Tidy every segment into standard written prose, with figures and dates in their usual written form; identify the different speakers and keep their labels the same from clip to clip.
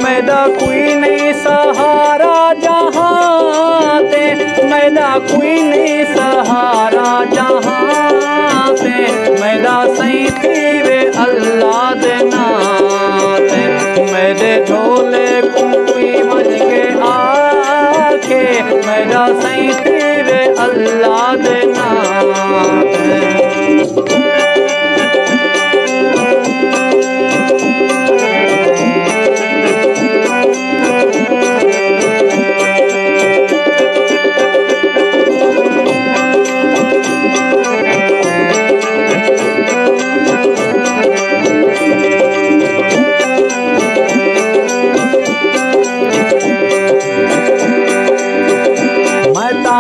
Speaker 1: मैदा कोई नहीं सहारा जहाँ ते, मैदा कोई नहीं सहारा जहाँ ते, मैदा सही थी वे अल्लाह दे नाते। मैदे झोले कोई मज के आके, मैदा सही थी वे अल्लाह दे नाते।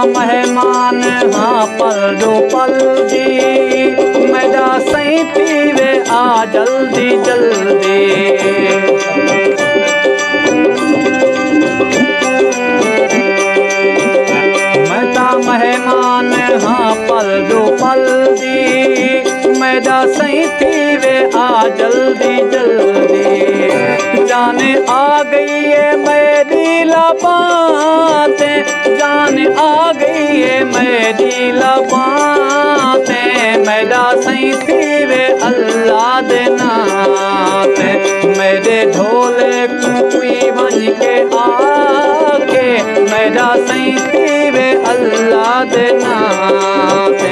Speaker 1: मेहमान हाँ पल जो पल दी, मैदा सही थी वे आ जल्दी जल्दी। मैदा मेहमान हाँ पल जो पल दी, मैदा सही थी वे आ जल्दी जल्दी। जाने आ गई है मेरी लबातें, जाने आ गई है मेरी लबातें, मैदा सही थी वे अल्लाह दे नाते। मेरे ढोले कोई बन के आके, मैदा सही थी वे अल्लाह दे नाते,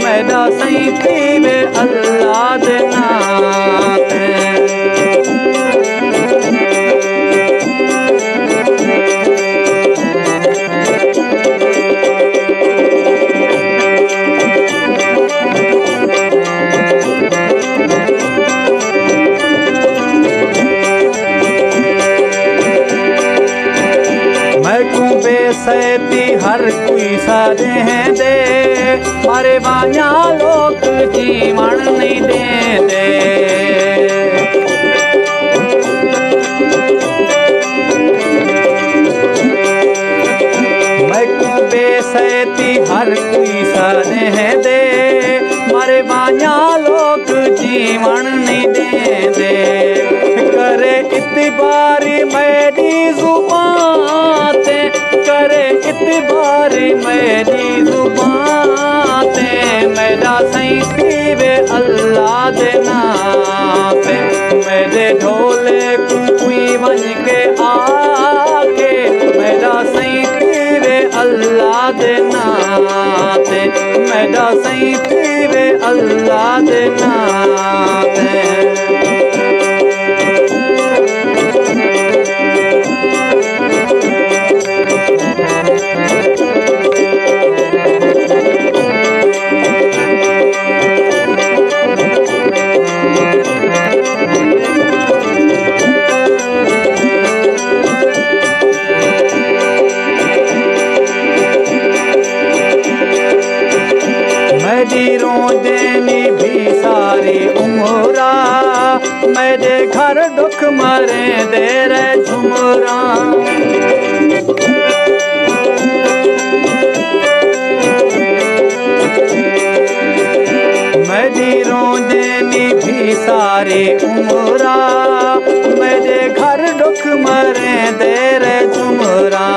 Speaker 1: मैदा सही थी वे अल्लाह दे नाते। बेसैती हर कोई सारे हैं दे, मारे बाया लोग जीवन नहीं दे दे। मैं को बेसैती हर कोई सारे हैं दे, मारे बाया लोग जीवन नहीं दे दे। करे इतबारी मेरी जुबान ते, करे इतबारी मेरी जुबान ते, मैदा सही थी वे अल्लाह दे नाते। मेरे ढोले कोई बन के आके, मैदा सही थी वे अल्लाह दे नाते, मैदा सही थी वे अल्लाह दे नाते। मेरी रोदेनी भी सारी उम्रा, मेरे घर दुख मरे दे रे झुमरा। मेरी रोदेनी भी सारी उम्रा, मेरे घर दुख मरे दे रे झुमरा।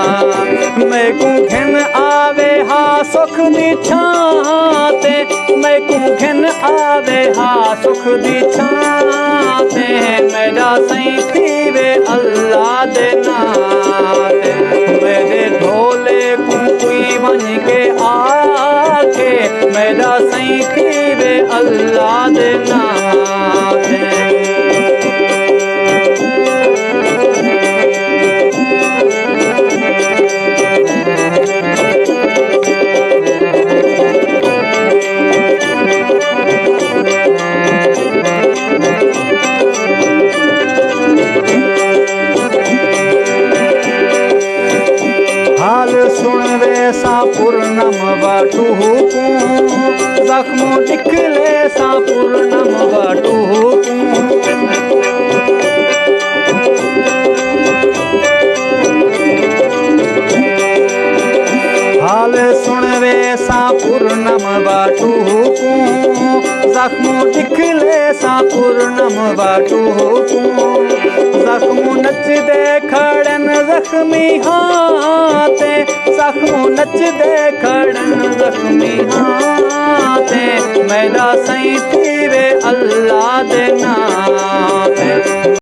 Speaker 1: मैं को घिन आवे हा सुख दी छाते, मैं को घिन आवे हा सुख दी छाते, मैदा सही थी वे अल्लाह दे नाते। मेरे ढोले कोई बन के आके, मैदा सही थी वे अल्लाह दे नाते। हाल सुन वे सा पूर्णम बाटू को, जख्म निकले सा पूर्णम बाटू को। हाल सुन वे सा पूर्णम बाटू को, जख्म निकले जैसा पूर्णम वाटू जख्मू नच दे खड़न जख्मी हाथे जख्मू नच दे खड़न जख्मी हाथे मेरा सही थी वे अल्लाह दे नाम